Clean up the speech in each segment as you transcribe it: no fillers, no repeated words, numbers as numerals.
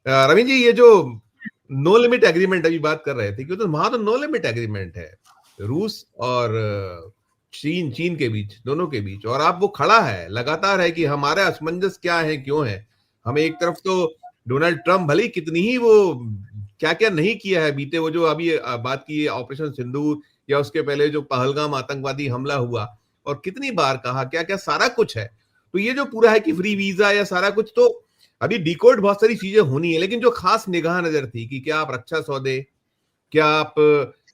रवि जी, ये जो no limit agreement अभी बात कर रहे थे, क्योंकि तो वहां तो नो लिमिट एग्रीमेंट है रूस और चीन चीन के बीच, दोनों के बीच। और आप वो खड़ा है लगातार है कि हमारा असमंजस क्या है, क्यों है। हमें एक तरफ तो डोनाल्ड ट्रंप भले ही कितनी ही वो क्या क्या नहीं किया है बीते, वो जो अभी बात की ऑपरेशन सिंदूर, या उसके पहले जो पहलगाम आतंकवादी हमला हुआ, और कितनी बार कहा क्या क्या सारा कुछ है। तो ये जो पूरा है कि फ्री वीजा या सारा कुछ, तो अभी डिकोड बहुत सारी चीजें होनी है। लेकिन जो खास निगाह नजर थी कि क्या आप रक्षा सौदे, क्या आप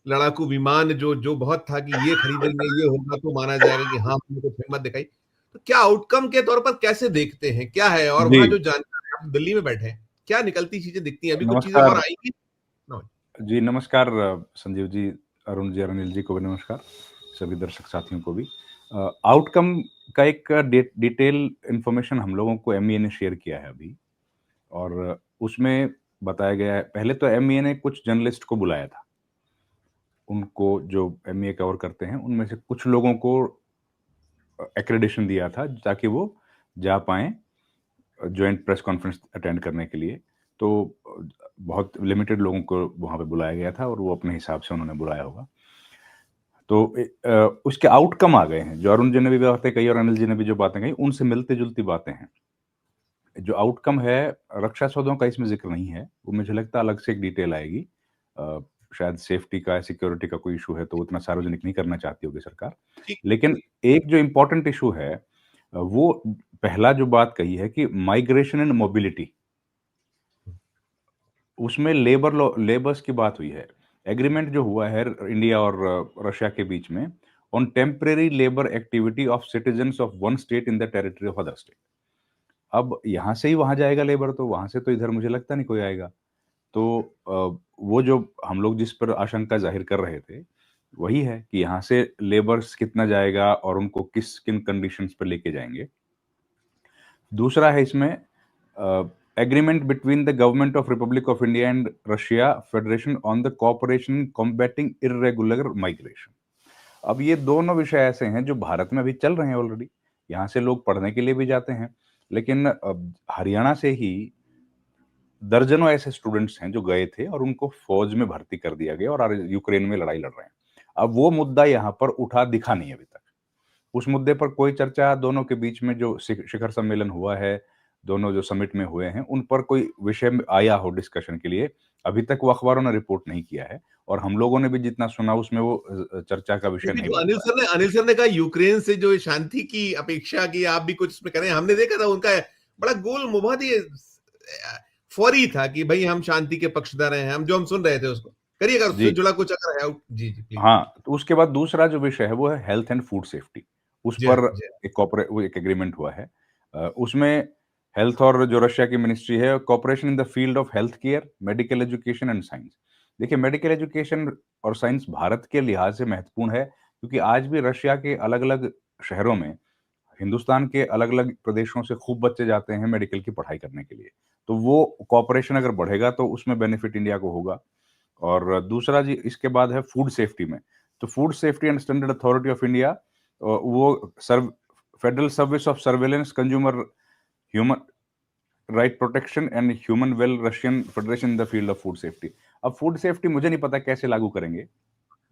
लड़ाकू विमान, जो जो बहुत था कि ये खरीदेंगे, ये होगा, तो माना जाएगा कि हाँ हमने कुछ हिम्मत दिखाई। तो क्या आउटकम के तौर पर कैसे देखते हैं, क्या है? और जी वहां जो जानकारी है, आप दिल्ली में बैठे हैं, क्या निकलती चीजें दिखती हैं? अभी कुछ चीजें और नमस्कार आएंगी? जी, नमस्कार संजीव जी, अरुण जी, अनिल जी को भी नमस्कार, सभी दर्शक साथियों को भी। आउटकम का एक डिटेल इन्फॉर्मेशन हम लोगों को एमईए ने शेयर किया है अभी, और उसमें बताया गया है, पहले तो एमईए ने कुछ जर्नलिस्ट को बुलाया था। उनको जो एमईए कवर करते हैं, उनमें से कुछ लोगों को एक्रेडिशन दिया था ताकि वो जा पाएँ जॉइंट प्रेस कॉन्फ्रेंस अटेंड करने के लिए। तो बहुत लिमिटेड लोगों को वहाँ पे बुलाया गया था और वो अपने हिसाब से उन्होंने बुलाया होगा। तो उसके आउटकम आ गए हैं, जो अरुण जी ने भी बातें कही और अनिल जी ने भी जो बातें कही, उनसे मिलती-जुलती बातें हैं। जो आउटकम है, रक्षा सौदों का इसमें ज़िक्र नहीं है, वो मुझे लगता है अलग से एक डिटेल आएगी। अ, शायद सेफ्टी का, सिक्योरिटी का कोई इश्यू है, तो उतना सार्वजनिक नहीं करना चाहती होगी सरकार। ठीक। लेकिन एक जो इम्पोर्टेंट इश्यू है, वो पहला जो बात कही है कि माइग्रेशन एंड मोबिलिटी, उसमें लेबर्स की बात हुई है। एग्रीमेंट जो हुआ है इंडिया और रशिया के बीच में, on temporary labour activity of citizens of one state in the territory of other state. अब यहाँ से ही वहाँ जाएगा लेबर, तो वहाँ से तो इधर मुझे लगता नहीं कोई आएगा। तो वो जो हम लोग जिस पर आशंका ज़ाहिर कर रहे थे, वही है कि यहाँ से लेबर्स कितना जाएगा और उनको किन कंडीशंस पे लेके जाएँगे। दूसरा है इसमें agreement between the government of Republic of India and Russia federation on the cooperation in combating irregular migration. अब ये दोनों विषय ऐसे हैं जो भारत में अभी चल रहे हैं ऑलरेडी। यहाँ से लोग पढ़ने के लिए भी जाते हैं, लेकिन अब हरियाणा से ही दर्जनों ऐसे स्टूडेंट्स हैं जो गए थे और उनको फौज में भर्ती कर दिया गया और आज यूक्रेन में लड़ाई लड़ रहे हैं। अब वो मुद्दा यहाँ पर उठा दिखा नहीं अभी तक। उस मुद्दे पर कोई चर्चा, दोनों के बीच में जो शिखर सम्मेलन हुआ है, दोनों जो समिट में हुए हैं, उन पर कोई विषय में आया हो डिस्कशन के लिए, अभी तक वो अखबारों ने रिपोर्ट नहीं किया है और हम लोगों ने भी जितना सुना उसमें वो चर्चा का विषय क्योंकि नहीं जो बन पाया। अनिल सर ने कहा यूक्रेन से जो शांति की अपेक्षा की, आप भी कुछ इसमें करें, हमने देखा था उनका बड़ा गोल मुबादी फौरी था कि भाई हम शांति के पक्षधर हैं, हम जो हम सुन रहे थे उसको करिएगा, उससे जी, जुड़ा कुछ अगर है। जी जी प्लीज। हाँ, तो उसके बाद दूसरा जो विषय है वो है हेल्थ एंड फूड सेफ्टी। उस जी हाँ, पर जी हाँ। एक एग्रीमेंट हुआ है। उसमें हेल्थ और जो रशिया की मिनिस्ट्री है, cooperation in the field of health care, medical education and science. देखिए, मेडिकल एजुकेशन और साइंस भारत के लिहाज से महत्वपूर्ण है, क्योंकि आज भी रशिया के अलग-अलग शहरों में, हिंदुस्तान के अलग-अलग प्रदेशों से खूब बच्चे जाते हैं मेडिकल की पढ़ाई करने के लिए। तो वो कोऑपरेशन अगर बढ़ेगा तो उसमें बेनिफिट इंडिया को होगा। और दूसरा जी इसके बाद है फूड सेफ्टी में। तो food safety and standard authority of India, वो serve federal service of surveillance consumer human right protection and human well Russian federation in the field of food safety. अब फूड सेफ्टी मुझे नहीं पता कैसे लागू करेंगे,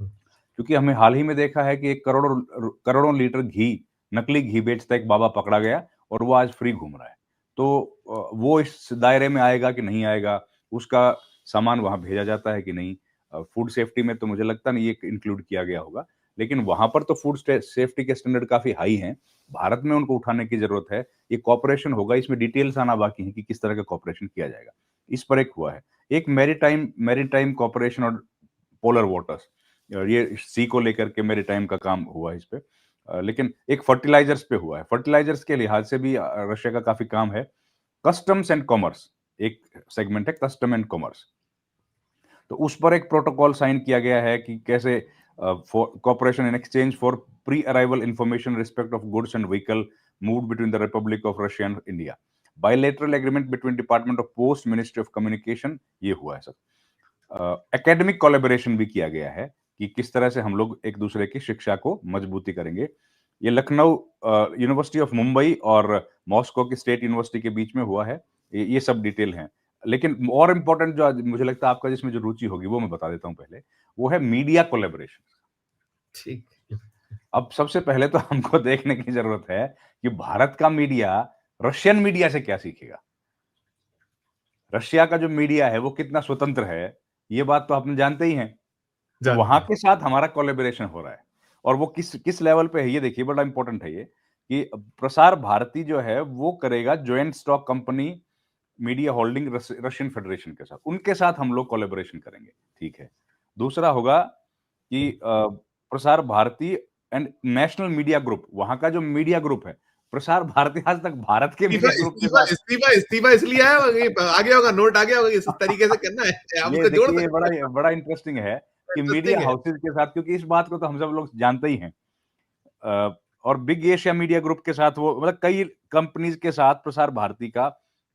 क्योंकि हमने हाल ही में देखा है कि एक करोड़ों करोड़ों लीटर घी, नकली घी बेचता एक बाबा पकड़ा गया और वो आज फ्री घूम रहा है। तो वो इस दायरे में आएगा कि नहीं आएगा, उसका सामान वहाँ भेजा जाता है कि नहीं? फूड सेफ्टी में तो मुझे लगता नहीं ये इंक्लूड किया गया होगा, लेकिन वहाँ पर तो फूड सेफ्टी के स्टैंडर्ड काफ़ी हाई हैं। भारत में उनको उठाने की ज़रूरत है। ये कोऑपरेशन होगा, इसमें डिटेल्स आना बाकी है कि किस तरह का कोऑपरेशन किया जाएगा। इस पर एक हुआ है। एक मैरीटाइम मैरीटाइम कोऑपरेशन और पोलर वाटर्स, ये सी को लेकर के मैरीटाइम का काम हुआ है इस पे। लेकिन एक फर्टिलाइजर्स पे हुआ है। फर्टिलाइजर्स के लिहाज से भी रशिया का काफ़ी काम है। कस्टम्स एंड कॉमर्स, एक सेगमेंट है कस्टम एंड कॉमर्स। तो उस पर एक प्रोटोकॉल साइन किया गया है कि कैसे for cooperation in exchange for pre arrival information respect of goods and vehicle moved between the Republic of Russia and India. Bilateral agreement between department of post, ministry of communication, ये हुआ है sir. Academic collaboration भी किया गया है कि किस तरह से हम लोग एक दूसरे की शिक्षा को मजबूती करेंगे। ये लखनऊ यूनिवर्सिटी ऑफ मुंबई और मॉस्को की स्टेट यूनिवर्सिटी के बीच में हुआ है। ये सब डिटेल हैं। लेकिन और इम्पोर्टेंट जो मुझे लगता है आपका जिसमें जो रुचि होगी वो मैं बता देता हूँ पहले, वो है मीडिया कोलैबोरेशन। ठीक। अब सबसे पहले तो हमको देखने की ज़रूरत है कि भारत का मीडिया रशियन मीडिया से क्या सीखेगा? रशिया का जो मीडिया है वो कितना स्वतंत्र है, ये बात तो आपने जानते ही हैं। तो जानते वहाँ हैं। के साथ हमारा कोलैबोरेशन हो रहा है और वो किस किस लेवल पे है ये देखिए बड़ा इम्पोर्टेंट है ये, कि प्रसार भारती जो है वो करेगा joint stock company media holding Russian federation के साथ, उनके साथ हम लोग कोलैबोरेशन करेंगे, ठीक है। दूसरा होगा कि Prasar Bharati and national media group, वहाँ का जो मीडिया ग्रुप है, प्रसार भारती आज तक भारत के इस्तीफा मीडिया ग्रुप के इस्तीफा साथ इस्तीफा इस्तीफा इसलिए आया होगा कि आ गया होगा, नोट आ गया होगा कि इस तरीके से करना है, आप ये उसको जोड़ देखिए सकते बड़ा बड़ा इंटरेस्टिंग है हो, कि मीडिया इंटरेस्टिंग है। हाउसेस के साथ, क्योंकि इस बात को तो हम सब लोग जानते ही हैं। और बिग एशिया मीडिया ग्रुप के साथ वो मतलब कई कंपनीज के साथ प्रसार भारती का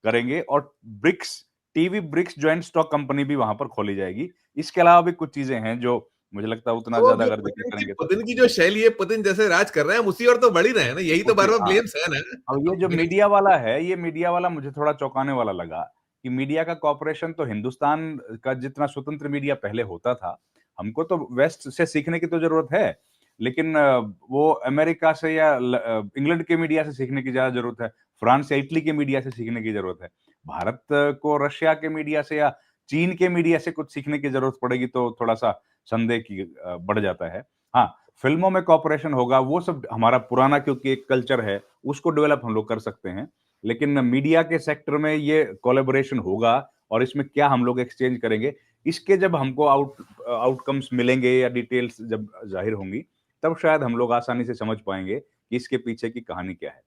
करेंगे और BRICS TV BRICS joint stock company भी वहां पर खोली जाएगी। इसके अलावा भी कुछ चीजें हैं जो मुझे लगता है उतना तो ज्यादा जो अगर जिक्र करेंगे तो पुतिन की जो शैली है, पुतिन जैसे राज कर रहे हैं, हम उसी और तो बढ़ ही रहे हैं ना, यही तो उसी बार-बार हाँ, ब्लेम्स है ना। अब ये जो ब्लेम्स मीडिया वाला है, ये मीडिया वाला मुझे थोड़ा चौंकाने वाला लगा कि मीडिया का कॉर्पोरेशन तो हिंदुस्तान का जितना स्वतंत्र मीडिया पहले होता था, हमको तो वेस्ट से सीखने की तो ज़रूरत है। लेकिन वो अमेरिका से या इंग्लैंड के मीडिया से सीखने की ज़्यादा ज़रूरत है, फ्रांस या इटली के मीडिया से सीखने की ज़रूरत है। भारत को रशिया के मीडिया से या चीन के मीडिया से कुछ सीखने की ज़रूरत पड़ेगी तो थोड़ा-सा संदेह की बढ़ जाता है। हाँ, फ़िल्मों में कॉर्पोरेशन होगा, वो सब हमारा पुराना क्योंकि एक कल्चर है, उसको डेवलप हम लोग कर सकते हैं। लेकिन मीडिया के सेक्टर में ये कोलैबोरेशन होगा और इसमें क्या हम लोग एक्सचेंज करेंगे, इसके जब हमको आउटकम्स मिलेंगे या डिटेल्स जब ज़ाहिर होंगी, तब शायद हम लोग आसानी से समझ पाएँगे कि इसके पीछे की कहानी क्या है।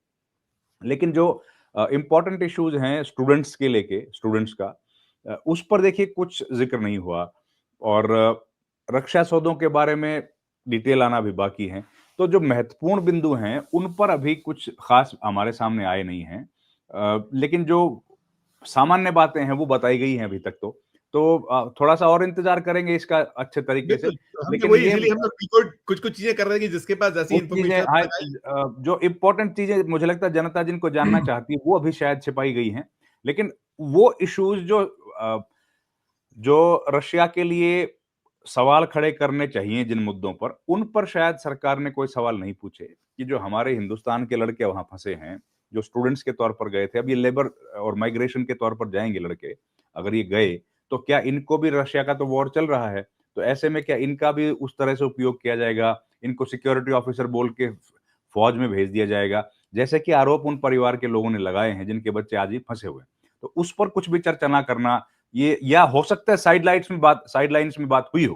लेकिन जो इम्पोर्टेंट इश्यूज़ हैं स्टूडेंट्स के लेके स्टूडेंट्स का उस पर देखिए कुछ ज़िक्र नहीं हुआ और रक्षा सौदों के बारे में डिटेल आना अभी बाकी है। तो जो महत्वपूर्ण बिंदु हैं, उन पर अभी कुछ ख़ास हमारे सामने आए नहीं हैं। लेकिन जो सामान्य बातें हैं, वो बताई गई हैं अभी तक तो। तो थोड़ा-सा और इंतज़ार करेंगे इसका अच्छे तरीके से। बिल्कुल, तो हमने लेकिन वही ये इसीलिए हम लोग कीवर्ड कुछ-कुछ चीज़ें कर रहे हैं कि जिसके पास ऐसी कुछ चीज़ें इन्फॉर्मेशन हाँ, लगाई। जो इम्पोर्टेंट चीज़ें मुझे लगता है जनता जिनको जानना चाहती है, वो अभी शायद छिपाई गई हैं। लेकिन वो इश्यूज़ जो रशिया के लिए सवाल खड़े करने चाहिए जिन मुद्दों पर, उन पर शायद सरकार ने कोई सवाल नहीं पूछे कि जो हमारे हिंदुस्तान के लड़के वहाँ फँसे हैं, जो स्टूडेंट्स के तौर पर गए थे, अब ये लेबर और माइग्रेशन के तौर पर जाएँगे लड़के, अगर ये गए, तो क्या इनको भी रशिया का तो वॉर चल रहा है, तो ऐसे में क्या इनका भी उस तरह से उपयोग किया जाएगा? इनको सिक्योरिटी ऑफिसर बोल के फौज में भेज दिया जाएगा, जैसे कि आरोप उन परिवार के लोगों ने लगाए हैं, जिनके बच्चे आज भी फँसे हुए हैं। तो उस पर कुछ भी चर्चा ना करना, ये या हो सकता है साइड लाइन्स में बात हुई हो,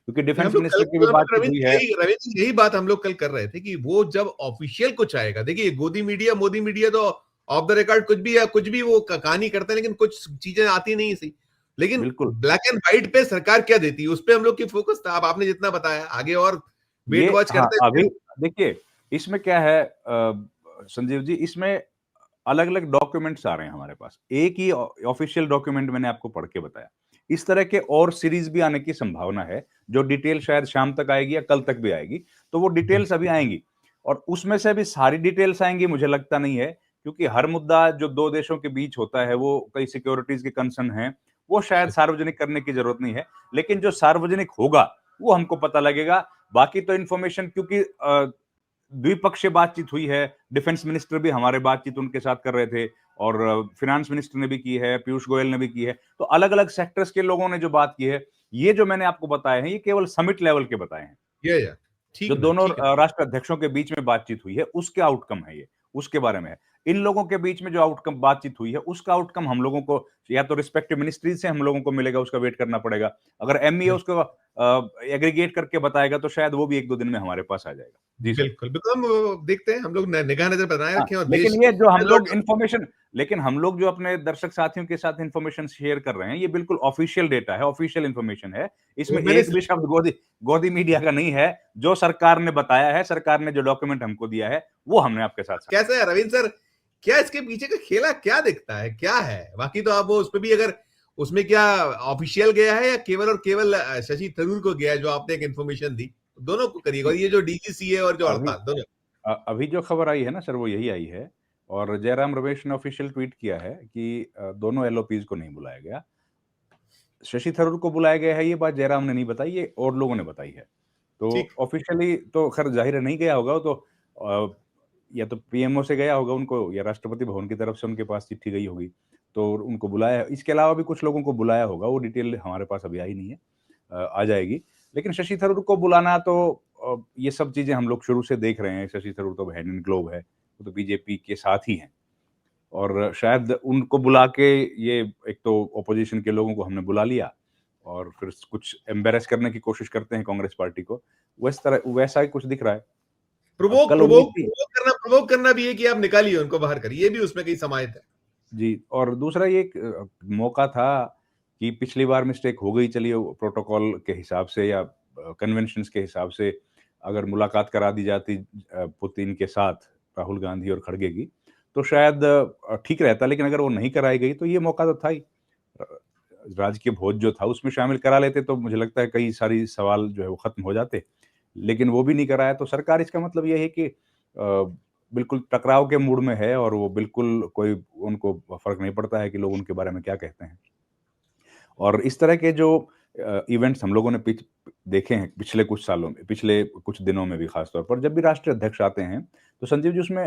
क्योंकि नहीं, हम डिफेंस लोग मिनिस्टर की भी बातचीत हुई है। रवींद्र जी यही बात हम लोग कल कर रहे थे कि वो जब ऑफिशियल कुछ आएगा, देखिए गोदी मीडिया मोदी मीडिया तो ऑफ द रिकॉर्ड कुछ भी या कुछ भी वो कहानी करते हैं, लेकिन कुछ चीजें आती नहीं सही। लेकिन बिल्कुल, ब्लैक एंड व्हाइट पे सरकार क्या देती है, उस पे हम लोग की फोकस था। अब आपने जितना बताया, आगे और वेट ये वॉच हाँ, करते अभी हैं। देखिए इसमें क्या है संजीव जी, इसमें अलग-अलग डॉक्यूमेंट्स आ रहे हैं हमारे पास। एक ही ऑफिशियल डॉक्यूमेंट मैंने आपको पढ़ के बताया। इस तरह के और सीरीज़ भी आने की संभावना है, जो डिटेल शायद शाम तक आएगी या कल तक भी आएगी। तो वो डिटेल्स अभी आएँगी और उसमें से भी सारी डिटेल्स आएँगी मुझे लगता नहीं है, क्योंकि हर मुद्दा जो 2 देशों के बीच होता है, वो कई सिक्योरिटीज़ के कंसर्न हैं, वो शायद सार्वजनिक करने की ज़रूरत नहीं है। लेकिन जो सार्वजनिक होगा, वो हमको पता लगेगा। बाकी तो इन्फॉर्मेशन क्योंकि द्विपक्षीय बातचीत हुई है, डिफेंस मिनिस्टर भी हमारे बातचीत उनके साथ कर रहे थे और फिनांस मिनिस्टर ने भी की है, पीयूष गोयल ने भी की है। तो अलग-अलग सेक्टर्स के लोगों ने जो बात की है, ये जो मैंने आपको बताए हैं, ये केवल समिट लेवल के बताए हैं। या ठीक जो है ना, दोनों ठीक है। राष्ट्राध्यक्षों के बीच में बातचीत हुई है, उसके आउटकम है ये, उसके बारे में है। इन लोगों के बीच में जो आउटकम बातचीत हुई है, उसका आउटकम हम लोगों को या तो रिस्पेक्टिव मिनिस्ट्रीज़ से हम लोगों को मिलेगा, उसका वेट करना पड़ेगा। अगर एमईए बिल्कुल, उसको एग्रीगेट करके बताएगा, तो शायद वो भी 1-2 दिन में हमारे पास आ जाएगा। जी सर। बिल्कुल, बिल्कुल हम देखते हैं, हम लोग निगाह नजर बनाए हाँ, रखें और लेकिन देश ये जो हम लोग अलर्ट। इन्फॉर्मेशन लेकिन हम लोग जो अपने दर्शक साथियों के साथ इन्फॉर्मेशन शेयर कर रहे हैं, ये बिल्कुल ऑफिशियल डेटा है, ऑफिशियल इन्फॉर्मेशन है। इसमें मैंने एक भी शब्द गोदी गोदी मीडिया का नहीं है। जो सरकार ने बताया है, सरकार ने जो डॉक्यूमेंट हमको दिया है, वो हमने आपके साथ साझा कैसा किया। है रविंद्र सर, क्या इसके पीछे का खेला क्या दिखता है, क्या है? बाकी तो आप वो उस पे भी अगर उसमें क्या ऑफिशियल गया है या केवल और केवल शशि थरूर को गया है, जो आपने एक इन्फॉर्मेशन दी, दोनों को करिएगा, और नहीं, ये जो डीजीसीए और जो अभी हड़ताल दोनों। अभी जो खबर आई है ना सर, वो यही आई है और जयराम रमेश ने ऑफिशियल ट्वीट किया है कि दोनों एलओपीज को नहीं बुलाया गया, शशि थरूर को बुलाया गया है। ये बात जयराम ने नहीं बताई, ये और लोगों ने बताई है। तो ठीक। ऑफिशियली तो खैर जाहिर है नहीं गया होगा, वो तो या तो पीएमओ से गया होगा उनको, या राष्ट्रपति भवन की तरफ से उनके पास चिट्ठी गई होगी, तो उनको बुलाया। इसके अलावा भी कुछ लोगों को बुलाया होगा, वो डिटेल हमारे पास अभी आई नहीं है, आ जाएगी। लेकिन शशि थरूर को बुलाना तो ये सब चीजें हम लोग शुरू से देख रहे हैं। शशि थरूर तो हैंड इन ग्लोव है, वो तो बीजेपी के साथ ही हैं, और शायद उनको बुला के ये एक तो ऑपोजिशन के लोगों को हमने बुला लिया और फिर कुछ एम्बेरस करने की कोशिश करते हैं कांग्रेस पार्टी को, वैसा ही कुछ दिख रहा है। अब प्रोवोक कल उम्मीद प्रोवोक थी प्रोवोक करना भी है कि आप निकालिए उनको बाहर करिए, ये भी उसमें कहीं समाहित है। जी, और दूसरा ये एक मौका था कि पिछली बार मिस्टेक हो गई, चलिए प्रोटोकॉल के हिसाब से या कन्वेंशंस के हिसाब से अगर मुलाकात करा दी जाती पुतिन के साथ, राहुल गांधी और खड़गे की, तो शायद ठीक रहता। लेकिन अगर वो नहीं कराई गई तो ये मौका तो था ही, अ, राजकीय भोज जो था उसमें शामिल करा लेते तो मुझे लगता है कई सारी सवाल जो है वो खत्म हो जाते। लेकिन वो भी नहीं कराया, तो सरकार, इसका मतलब ये है कि बिल्कुल टकराव के मूड में है, और वो बिल्कुल कोई उनको फ़र्क नहीं पड़ता है कि लोग उनके बारे में क्या कहते हैं। और इस तरह के जो इवेंट्स हम लोगों ने देखे हैं पिछले कुछ सालों में, पिछले कुछ दिनों में भी खास तौर पर, जब भी राष्ट्रीय अध्यक्ष आते हैं, तो संजीव जी उसमें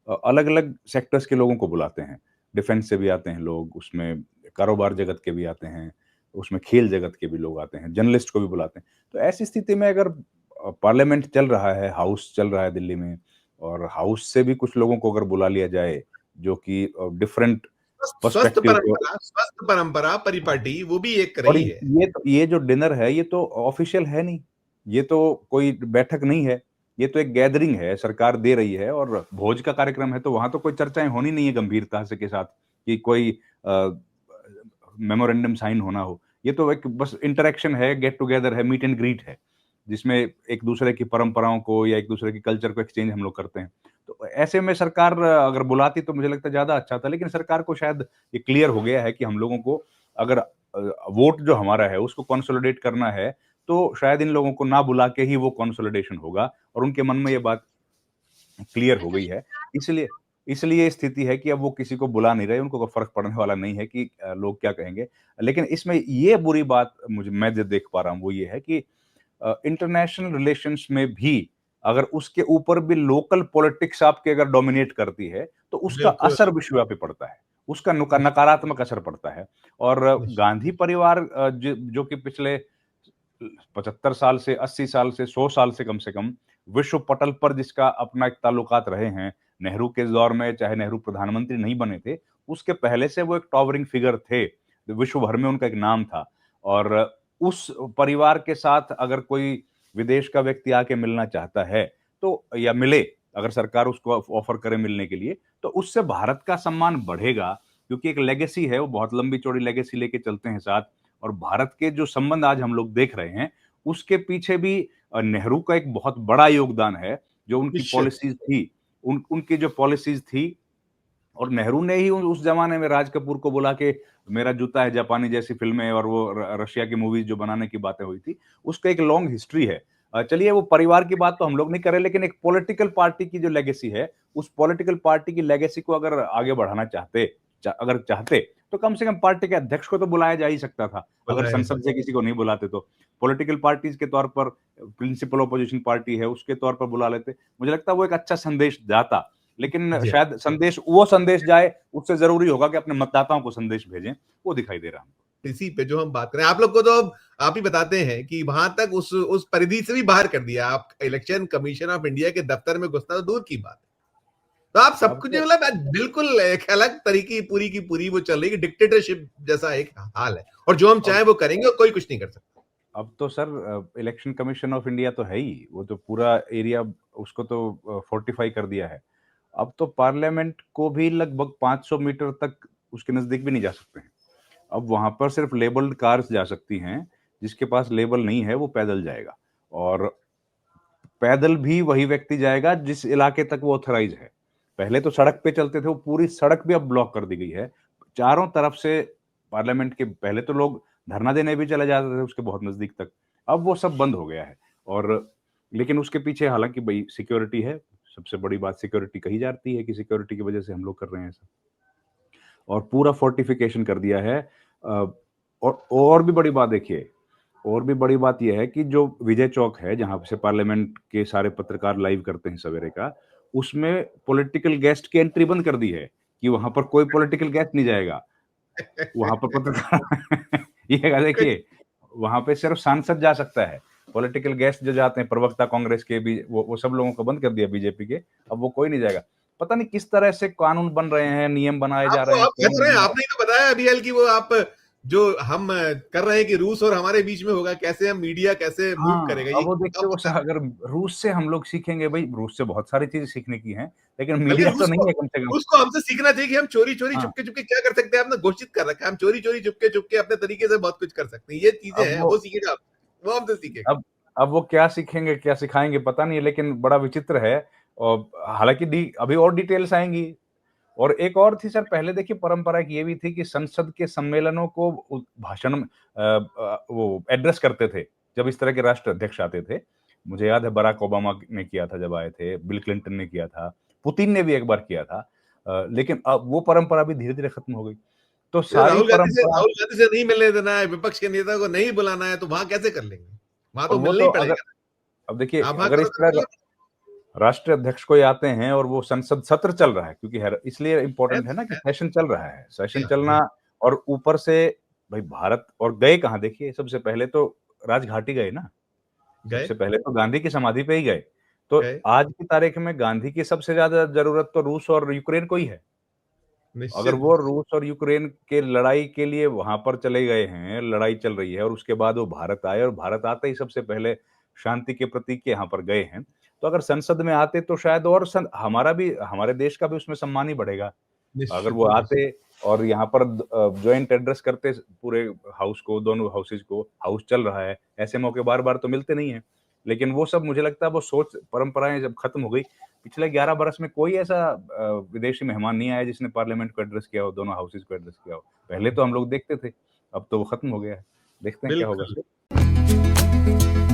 अलग-अलग सेक्टर्स के लोगों को बुलाते हैं। डिफेंस से भी आते हैं लोग, उसमें कारोबार जगत के भी आते हैं, उसमें खेल जगत के भी लोग आते हैं, जर्नलिस्ट को भी बुलाते हैं। तो ऐसी स्थिति में अगर पार्लियामेंट चल रहा है, हाउस चल रहा है दिल्ली में, और हाउस से भी कुछ लोगों को अगर बुला लिया जाए, जो कि डिफरेंट स्वस्थ पर्सपेक्टिव के, परंपरा, स्वस्थ परंपरा परिपाटी वो भी एक और रही है। ये जो डिनर है, ये तो ऑफिशियल है नहीं, ये तो कोई बैठक नहीं है, ये तो एक गैदरिंग है, सरकार दे रही है, और भोज का कार्यक्रम है, तो वहां तो कोई चर्चाएं होनी नहीं है गंभीरता से के साथ कि कोई मेमोरेंडम साइन होना हो। ये तो एक बस इंटरेक्शन है, गेट टुगेदर है, मीट एंड ग्रीट है, जिसमें एक दूसरे की परंपराओं को या एक दूसरे की कल्चर को एक्सचेंज हम लोग करते हैं। तो ऐसे में सरकार अगर बुलाती तो मुझे लगता है ज्यादा अच्छा था। लेकिन सरकार को शायद ये क्लियर हो गया है कि हम लोगों को अगर वोट जो हमारा है उसको कंसोलिडेट करना है, तो शायद इन लोगों को ना बुला के ही वो कंसोलिडेशन होगा, और उनके मन में ये बात क्लियर हो गई है। इसलिए इसलिए स्थिति है कि अब वो किसी को बुला नहीं रहे, उनको कोई फ़र्क पड़ने वाला नहीं है कि लोग क्या कहेंगे। लेकिन इसमें ये बुरी बात मैं जो देख पा रहा हूँ वो ये है कि इंटरनेशनल रिलेशंस में भी अगर उसके ऊपर भी लोकल पॉलिटिक्स आपके अगर डोमिनेट करती है, तो उसका बिल्कुल। असर विश्वव्यापी पड़ता है। उसका नकारात्मक असर पड़ता है। और गांधी परिवार जो कि पिछले 75 साल से, 80 साल से, 100 साल से कम विश्व पटल पर जिसका अपना एक ताल्लुकात रहे हैं, नेहरू के दौर में चाहे नेहरू प्रधानमंत्री नहीं बने थे, उसके पहले से वो एक टॉवरिंग फिगर थे, विश्व भर में उनका एक नाम था। और उस परिवार के साथ अगर कोई विदेश का व्यक्ति आके मिलना चाहता है, तो या मिले, अगर सरकार उसको ऑफर करे मिलने के लिए, तो उससे भारत का सम्मान बढ़ेगा, क्योंकि एक लेगेसी है, वो बहुत लंबी चौड़ी लेगेसी लेके चलते हैं साथ। और भारत के जो संबंध आज हम लोग देख रहे हैं, उसके पीछे भी नेहरू का एक बहुत बड़ा योगदान है। जो उनकी निश्चित। पॉलिसीज़ थी, उनकी जो पॉलिसीज़ थी, और नेहरू ने ही उस ज़माने में राज कपूर को बुला के मेरा जूता है जापानी जैसी फ़िल्में और वो रशिया की मूवीज़ जो बनाने की बातें हुई थी, उसका एक लॉन्ग हिस्ट्री है। चलिए वो परिवार की बात तो हम लोग नहीं कर रहे, लेकिन एक पॉलिटिकल पार्टी की जो लेगेसी है, उस पॉलिटिकल पार्टी की लेगेसी को अगर आगे बढ़ाना अगर चाहते, तो कम से कम पार्टी के अध्यक्ष को तो बुलाया जा ही सकता था। अगर बुलाया जा संसद से किसी को नहीं बुलाते तो। पॉलिटिकल पार्टीज़ के तौर पर प्रिंसिपल ऑपोजिशन पार्टी है, उसके तौर पर बुला लेते। मुझे लगता है वो एक अच्छा संदेश जाता। लेकिन जी। शायद वो संदेश जाए, उससे ज़रूरी होगा कि अपने मतदाताओं को संदेश भेजें, वो दिखाई दे रहा है। इसी पे जो हम बात करें, आप लोग को तो अब आप ही बताते हैं कि वहां तक उस परिधि से भी बाहर कर दिया। आप इलेक्शन कमीशन ऑफ इंडिया के दफ्तर में घुसना तो दूर की बात है। तो आप सब अब कुछ तो मतलब बिल्कुल एक अलग तरीके पूरी की पूरी वो चल रही है, डिक्टेटरशिप जैसा एक हाल है, और जो हम अब चाहें वो करेंगे और कोई कुछ नहीं कर सकता। अब तो sir election commission of India तो है ही, वो तो पूरा एरिया उसको तो फोर्टिफाई कर दिया है। अब तो पार्लियामेंट को भी लगभग 500 मीटर तक उसके नज़दीक भी नहीं जा सकते हैं। अब वहाँ पर सिर्फ लेबल्ड कार्स जा सकती हैं, जिसके पास लेबल नहीं है वो पैदल जाएगा, और पैदल भी वही व्यक्ति जाएगा जिस इलाके तक वो ऑथराइज़ है। पहले तो सड़क पे चलते थे, वो पूरी सड़क भी अब ब्लॉक कर दी गई है। चारों तरफ से पार्लियामेंट के पहले तो लोग धरना देने भी चले जाते थे उसके बहुत नज़दीक तक। अब वो सब बंद हो गया है, और लेकिन उसके पीछे हालाँकि भई सिक्योरिटी है, सबसे बड़ी बात सिक्योरिटी कही जाती है कि सिक्योरिटी की वजह से हम लोग कर रहे हैं ऐसा। और पूरा फोर्टिफिकेशन कर दिया है। और भी बड़ी बात देखिए, और भी बड़ी बात ये है कि जो विजय चौक है, जहाँ से पार्लियामेंट के सारे पत्रकार लाइव करते हैं सवेरे का, उसमें पॉलिटिकल गेस्ट की एंट्री बंद कर दी है कि वहाँ पर कोई पॉलिटिकल गेस्ट नहीं जाएगा। वहाँ पर पत्रकार ये कुछ देखिए, वहाँ पे सिर्फ सांसद जा सकता है। पॉलिटिकल गेस्ट जो जाते हैं, प्रवक्ता कांग्रेस के भी, वो सब लोगों को बंद कर दिया बीजेपी के, अब वो कोई नहीं जाएगा। पता नहीं किस तरह से कानून बन रहे हैं, नियम बनाए जा आपको रहे हैं, आप कौन फंस रहे हैं, बना आपने ही तो बताया अभी हल कि वो आप जो हम कर रहे हैं कि रूस और हमारे बीच में होगा, कैसे हम मीडिया कैसे मूव हाँ, करेगा, अब ये वो देखिए, आप वो बता रहे अगर रूस से हम लोग सीखेंगे, भाई रूस से बहुत सारी चीज़ें सीखने की हैं, लेकिन हैं। बल्कि मीडिया तो नहीं है कम से कम। रूस को हमसे सीखना चाहिए कि हम चोरी-चोरी, हाँ, चुपके-चुपके क्या कर सकते हैं, आपने घोषित कर रखा है, हम चोरी-चोरी, चुपके-चुपके अपने तरीके से बहुत कुछ कर सकते हैं। ये चीज़ें अब हैं, वो वो सीखेगा, वो हमसे सीखेगा। अब अब वो क्या सीखेंगे, क्या सिखाएँगे पता नहीं, लेकिन बड़ा विचित्र है। और हालाँकि अभी और डिटेल्स आएँगी। और एक और थी सर, पहले देखिए परंपरा एक ये भी थी कि संसद के सम्मेलनों को भाषण वो एड्रेस करते थे, जब इस तरह के राष्ट्र अध्यक्ष आते थे। मुझे याद है बराक ओबामा ने किया था जब आए थे, बिल क्लिंटन ने किया था, पुतिन ने भी एक बार किया था। लेकिन अब वो परंपरा भी धीरे-धीरे खत्म हो गई। तो ये सारी परंपरा, राहुल गांधी से नहीं मिलने देना है, विपक्ष के नेता को नहीं बुलाना है, तो वहाँ कैसे कर लेंगे? वहाँ और तो वो मिलना तो ही अगर, पड़ेगा। अब देखिए आप वहाँ अगर करो इस तो तरह चलो राष्ट्रीय अध्यक्ष कोई आते हैं और वो संसद सत्र चल रहा है, क्योंकि इसलिए इम्पोर्टेंट है ना कि है, सेशन चल रहा है, सेशन है, चलना। और ऊपर से भाई भारत, और गए कहाँ देखिए, सबसे पहले तो राजघाट ही गए ना, गए, सबसे पहले तो गांधी की समाधि पे ही गए। तो गए, आज की तारीख में गांधी की सबसे ज्यादा जरूरत तो रूस और यूक्रेन को ही है। अगर निश्चित। वो रूस और यूक्रेन के लड़ाई के लिए वहां पर चले गए हैं, लड़ाई चल रही है, और उसके बाद वो भारत आए, और भारत आते ही सबसे पहले शांति के प्रतीक के यहाँ पर गए हैं, तो अगर संसद में आते तो शायद और हमारा भी, हमारे देश का भी उसमें सम्मान ही बढ़ेगा। अगर निश्चित, वो निश्चित। आते और यहाँ पर जॉइंट एड्रेस करते पूरे हाउस को, दोनों हाउसेज को, हाउस चल रहा है, ऐसे मौके बार बार तो मिलते नहीं है। लेकिन वो सब, मुझे लगता है वो सोच परंपराएं जब खत्म हो गई, पिछले 11 बरस में कोई ऐसा विदेशी मेहमान नहीं आया जिसने पार्लियामेंट को एड्रेस किया हो, दोनों हाउसेज को एड्रेस किया हो। पहले तो हम लोग देखते थे, अब तो वो खत्म हो गया है। देखते हैं क्या होगा। बिल्कुल।